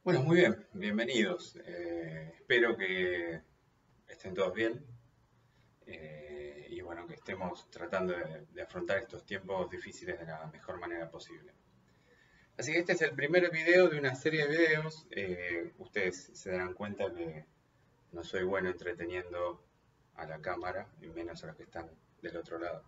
Bueno, muy bien, bienvenidos. Espero que estén todos bien y bueno, que estemos tratando de afrontar estos tiempos difíciles de la mejor manera posible. Así que este es el primer video de una serie de videos. Ustedes se darán cuenta que no soy bueno entreteniendo a la cámara y menos a los que están del otro lado.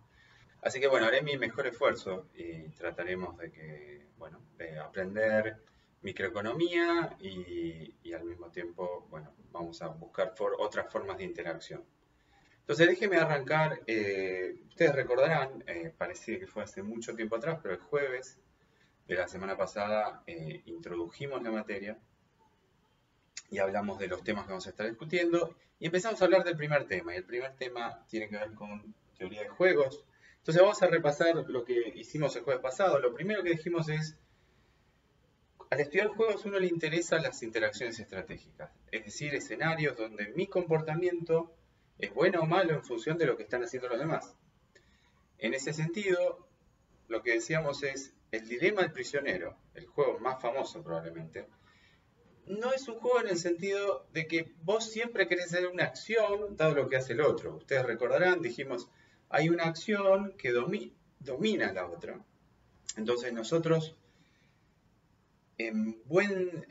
Así que bueno, haré mi mejor esfuerzo y trataremos de que, bueno, de aprender microeconomía y al mismo tiempo, bueno, vamos a buscar otras formas de interacción. Entonces déjenme arrancar, ustedes recordarán, parecía que fue hace mucho tiempo atrás, pero el jueves de la semana pasada introdujimos la materia y hablamos de los temas que vamos a estar discutiendo y empezamos a hablar del primer tema. Y el primer tema tiene que ver con teoría de juegos. Entonces vamos a repasar lo que hicimos el jueves pasado. Lo primero que dijimos es, al estudiar juegos a uno le interesan las interacciones estratégicas, es decir, escenarios donde mi comportamiento es bueno o malo en función de lo que están haciendo los demás. En ese sentido, lo que decíamos es, el dilema del prisionero, el juego más famoso probablemente, no es un juego en el sentido de que vos siempre querés hacer una acción dado lo que hace el otro. Ustedes recordarán, dijimos, hay una acción que domina la otra. Entonces nosotros,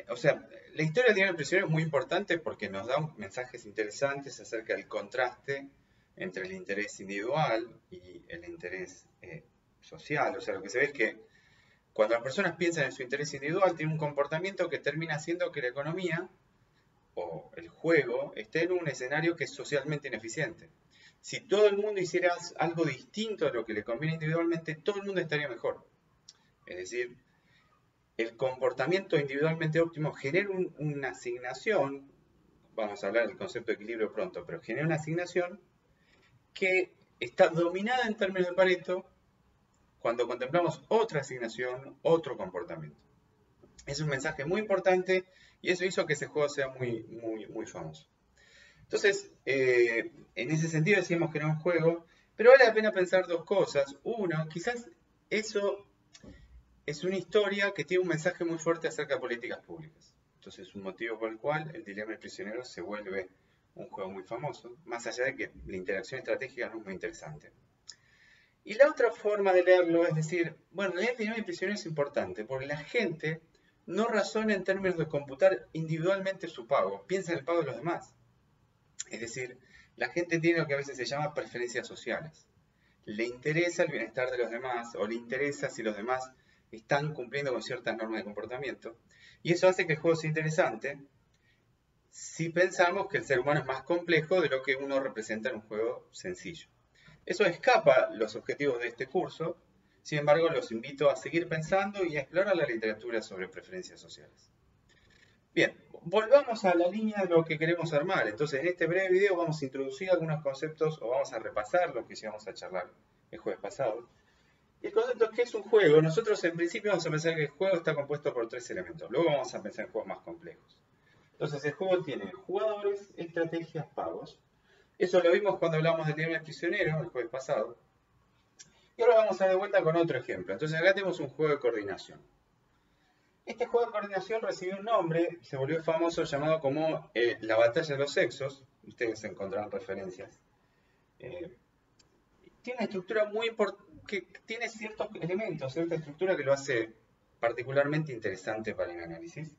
o sea, la historia del diario del prisionero es muy importante porque nos da mensajes interesantes acerca del contraste entre el interés individual y el interés social. O sea, lo que se ve es que cuando las personas piensan en su interés individual, tienen un comportamiento que termina haciendo que la economía o el juego esté en un escenario que es socialmente ineficiente. Si todo el mundo hiciera algo distinto a lo que le conviene individualmente, todo el mundo estaría mejor. Es decir, el comportamiento individualmente óptimo genera una asignación, vamos a hablar del concepto de equilibrio pronto, pero genera una asignación que está dominada en términos de Pareto cuando contemplamos otra asignación, otro comportamiento. Es un mensaje muy importante y eso hizo que ese juego sea muy famoso. Entonces, en ese sentido decíamos que era un juego, pero vale la pena pensar dos cosas. Uno, quizás eso es una historia que tiene un mensaje muy fuerte acerca de políticas públicas. Entonces, es un motivo por el cual el dilema del prisionero se vuelve un juego muy famoso, más allá de que la interacción estratégica no es muy interesante. Y la otra forma de leerlo es decir, bueno, en realidad el dilema del prisionero es importante, porque la gente no razona en términos de computar individualmente su pago, piensa en el pago de los demás. Es decir, la gente tiene lo que a veces se llama preferencias sociales. Le interesa el bienestar de los demás o le interesa si los demás están cumpliendo con ciertas normas de comportamiento. Y eso hace que el juego sea interesante si pensamos que el ser humano es más complejo de lo que uno representa en un juego sencillo. Eso escapa los objetivos de este curso, sin embargo los invito a seguir pensando y a explorar la literatura sobre preferencias sociales. Bien, volvamos a la línea de lo que queremos armar. Entonces, en este breve video vamos a introducir algunos conceptos o vamos a repasar lo que íbamos a charlar el jueves pasado. Y el concepto es que es un juego. Nosotros en principio vamos a pensar que el juego está compuesto por tres elementos. Luego vamos a pensar en juegos más complejos. Entonces, el juego tiene jugadores, estrategias, pagos. Eso lo vimos cuando hablamos del dilema del prisionero el jueves pasado. Y ahora vamos a dar de vuelta con otro ejemplo. Entonces, acá tenemos un juego de coordinación. Este juego de coordinación recibió un nombre, se volvió famoso, llamado como la batalla de los sexos. Ustedes encontrarán referencias. Eh, Tiene una estructura muy importante, que tiene ciertos elementos, cierta estructura que lo hace particularmente interesante para el análisis.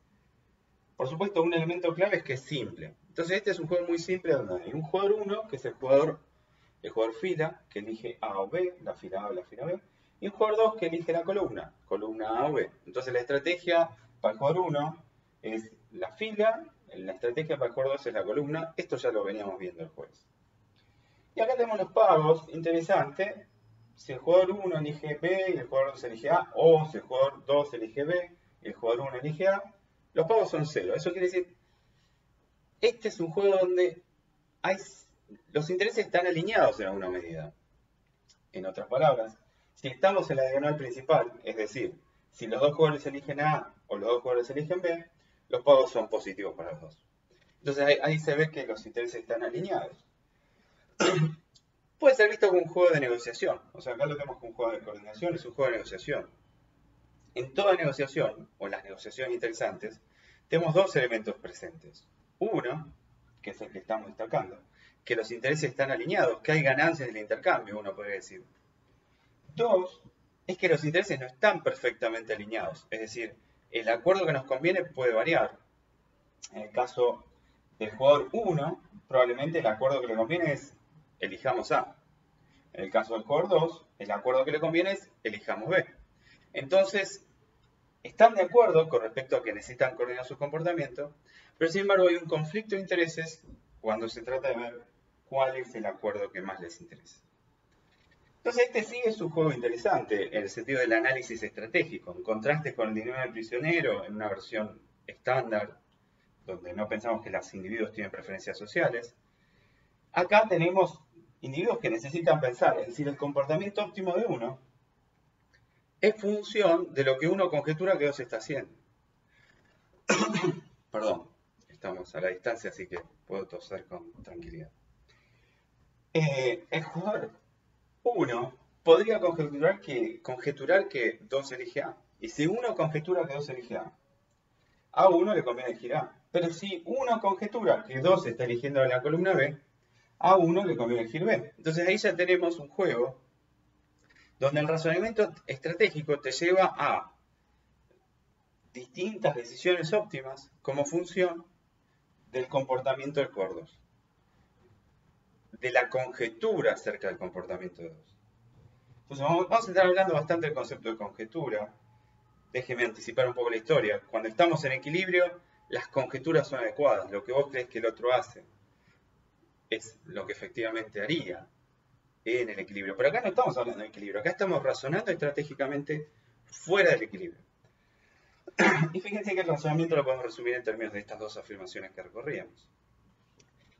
Por supuesto, un elemento clave es que es simple. Entonces, este es un juego muy simple donde hay un jugador 1, que es el jugador fila, que elige A o B, la fila A o la fila B, y un jugador 2 que elige la columna A o B. Entonces la estrategia para el jugador 1 es la fila, la estrategia para el jugador 2 es la columna. Esto ya lo veníamos viendo el jueves. Y acá tenemos los pagos, interesante. Si el jugador 1 elige B y el jugador 2 elige A, o si el jugador 2 elige B y el jugador 1 elige A, los pagos son 0. Eso quiere decir, este es un juego donde los intereses están alineados en alguna medida. En otras palabras, si estamos en la diagonal principal, es decir, si los dos jugadores eligen A o los dos jugadores eligen B, los pagos son positivos para los dos. Entonces ahí se ve que los intereses están alineados. Puede ser visto como un juego de negociación. O sea, acá lo tenemos como un juego de coordinación, es un juego de negociación. En toda negociación, o en las negociaciones interesantes, tenemos dos elementos presentes. Uno, que es el que estamos destacando, que los intereses están alineados, que hay ganancias en el intercambio, uno podría decir. Dos, es que los intereses no están perfectamente alineados, es decir, el acuerdo que nos conviene puede variar. En el caso del jugador 1, probablemente el acuerdo que le conviene es elijamos A. En el caso del jugador 2, el acuerdo que le conviene es elijamos B. Entonces, están de acuerdo con respecto a que necesitan coordinar su comportamiento, pero sin embargo hay un conflicto de intereses cuando se trata de ver cuál es el acuerdo que más les interesa. Entonces este sí es un juego interesante en el sentido del análisis estratégico, en contraste con el dilema del prisionero en una versión estándar, donde no pensamos que los individuos tienen preferencias sociales. Acá tenemos individuos que necesitan pensar, es decir, el comportamiento óptimo de uno es función de lo que uno conjetura que dos está haciendo. Perdón, estamos a la distancia, así que puedo toser con tranquilidad. El jugador 1 podría conjeturar que 2 elige A. Y si uno conjetura que 2 elige a 1 le conviene elegir A. Pero si uno conjetura que 2 está eligiendo la columna B, a 1 le conviene elegir B. Entonces ahí ya tenemos un juego donde el razonamiento estratégico te lleva a distintas decisiones óptimas como función del comportamiento del jugador 2. De la conjetura acerca del comportamiento de 2. Entonces vamos a estar hablando bastante del concepto de conjetura. Déjeme anticipar un poco la historia. Cuando estamos en equilibrio, las conjeturas son adecuadas. Lo que vos crees que el otro hace es lo que efectivamente haría en el equilibrio. Pero acá no estamos hablando de equilibrio. Acá estamos razonando estratégicamente fuera del equilibrio. Y fíjense que el razonamiento lo podemos resumir en términos de estas dos afirmaciones que recorríamos.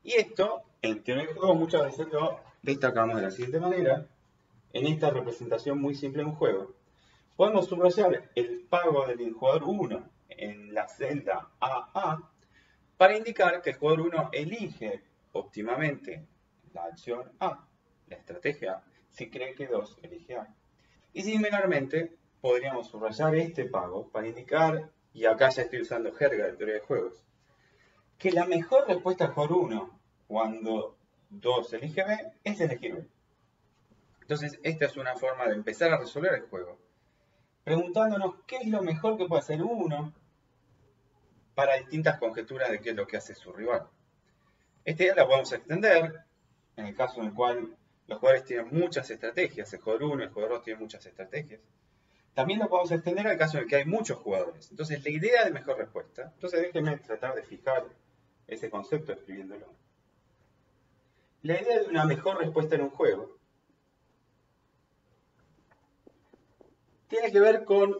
Y esto, en teoría del juego, muchas veces lo destacamos de la siguiente manera. En esta representación muy simple de un juego, podemos subrayar el pago del jugador 1 en la celda AA para indicar que el jugador 1 elige óptimamente la acción A, la estrategia A, si cree que 2 elige A. Y similarmente, podríamos subrayar este pago para indicar, y acá ya estoy usando jerga de teoría de juegos, que la mejor respuesta al jugador 1 cuando 2 elige B es elegir B. Entonces, esta es una forma de empezar a resolver el juego, preguntándonos qué es lo mejor que puede hacer uno para distintas conjeturas de qué es lo que hace su rival. Esta idea la podemos extender en el caso en el cual los jugadores tienen muchas estrategias, el jugador 1 y el jugador 2 tienen muchas estrategias. También lo podemos extender al caso en el que hay muchos jugadores. Entonces, la idea de mejor respuesta, entonces déjenme tratar de fijar ese concepto escribiéndolo. La idea de una mejor respuesta en un juego tiene que ver con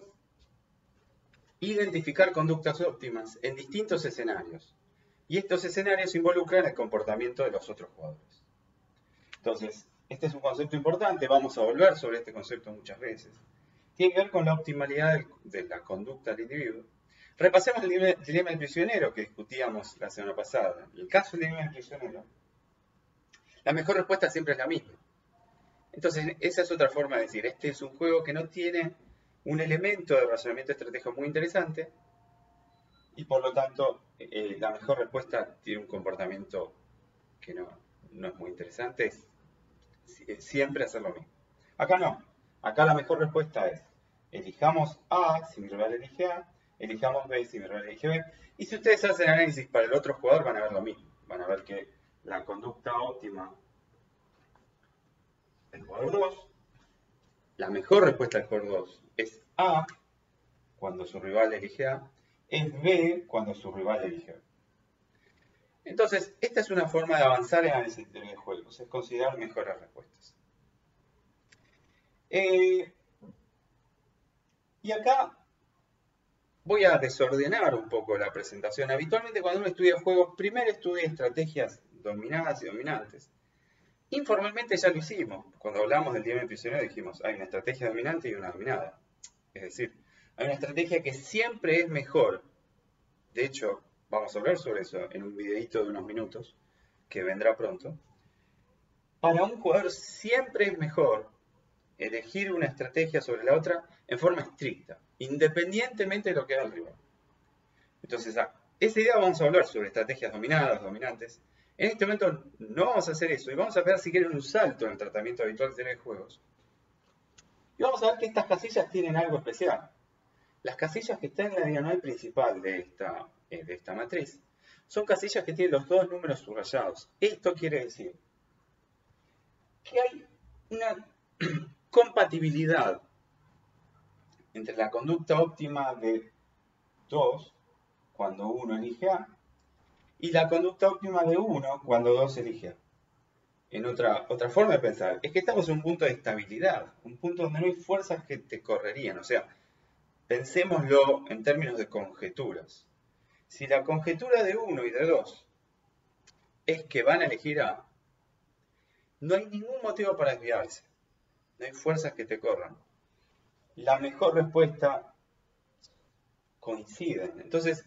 identificar conductas óptimas en distintos escenarios. Y estos escenarios involucran el comportamiento de los otros jugadores. Entonces, este es un concepto importante, vamos a volver sobre este concepto muchas veces. Tiene que ver con la optimalidad de la conducta del individuo. Repasemos el dilema del prisionero que discutíamos la semana pasada. En el caso del dilema del prisionero, la mejor respuesta siempre es la misma. Entonces, esa es otra forma de decir, este es un juego que no tiene un elemento de razonamiento estratégico muy interesante y por lo tanto la mejor respuesta tiene un comportamiento que no es muy interesante, es siempre hacer lo mismo. Acá no, acá la mejor respuesta es elijamos A si mi rival elige A, elijamos B si mi rival elige B, y si ustedes hacen análisis para el otro jugador van a ver lo mismo, van a ver que la conducta óptima del jugador 2, la mejor respuesta del jugador 2 es A cuando su rival elige A, es B cuando su rival elige B. Entonces, esta es una forma de avanzar en análisis de juegos, es considerar mejores respuestas. Y acá voy a desordenar un poco la presentación. Habitualmente cuando uno estudia juegos, primero estudia estrategias dominadas y dominantes. Informalmente ya lo hicimos. Cuando hablamos del dilema del prisionero dijimos, hay una estrategia dominante y una dominada. Es decir, hay una estrategia que siempre es mejor. De hecho, vamos a hablar sobre eso en un videito de unos minutos, que vendrá pronto. Para un jugador siempre es mejor elegir una estrategia sobre la otra en forma estricta, independientemente de lo que haga el rival. Entonces, esa idea vamos a hablar sobre estrategias dominadas, dominantes. En este momento no vamos a hacer eso y vamos a ver si quieren un salto en el tratamiento habitual de teoría de juegos. Y vamos a ver que estas casillas tienen algo especial. Las casillas que están en la diagonal principal de esta matriz son casillas que tienen los dos números subrayados. Esto quiere decir que hay una compatibilidad entre la conducta óptima de 2 cuando 1 elige A y la conducta óptima de 1 cuando 2 elige A. En otra forma de pensar, es que estamos en un punto de estabilidad, un punto donde no hay fuerzas que te correrían. O sea, pensémoslo en términos de conjeturas. Si la conjetura de 1 y de 2 es que van a elegir A, no hay ningún motivo para desviarse. No hay fuerzas que te corran. La mejor respuesta coinciden. Entonces,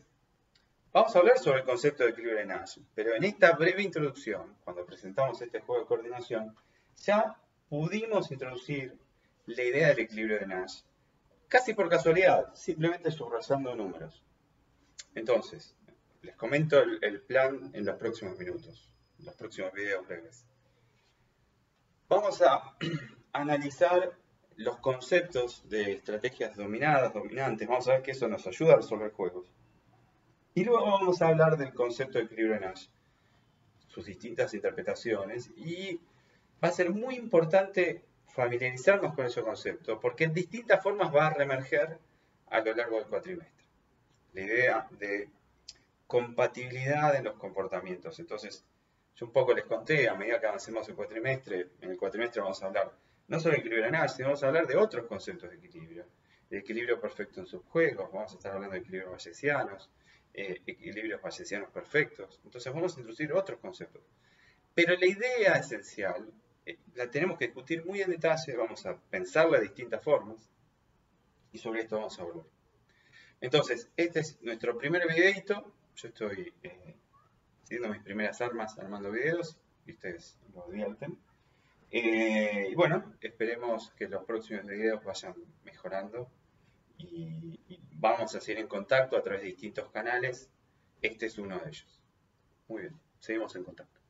vamos a hablar sobre el concepto de equilibrio de Nash, pero en esta breve introducción, cuando presentamos este juego de coordinación, ya pudimos introducir la idea del equilibrio de Nash, casi por casualidad, simplemente subrayando números. Entonces, les comento el plan en los próximos minutos, en los próximos videos breves. Vamos a analizar los conceptos de estrategias dominadas, dominantes. Vamos a ver que eso nos ayuda a resolver juegos. Y luego vamos a hablar del concepto de equilibrio de Nash, sus distintas interpretaciones, y va a ser muy importante familiarizarnos con ese concepto, porque en distintas formas va a reemerger a lo largo del cuatrimestre. La idea de compatibilidad en los comportamientos. Entonces, yo un poco les conté, a medida que avancemos el cuatrimestre, en el cuatrimestre vamos a hablar no solo de equilibrio de Nash, sino vamos a hablar de otros conceptos de equilibrio. El equilibrio perfecto en subjuegos, vamos a estar hablando de equilibrios bayesianos, equilibrios bayesianos perfectos. Entonces vamos a introducir otros conceptos. Pero la idea esencial la tenemos que discutir muy en detalle, vamos a pensarla de distintas formas, y sobre esto vamos a volver. Entonces, este es nuestro primer videito. Yo estoy haciendo mis primeras armas armando videos, y ustedes lo divierten. Y bueno, esperemos que los próximos videos vayan mejorando y vamos a seguir en contacto a través de distintos canales. Este es uno de ellos. Muy bien, seguimos en contacto.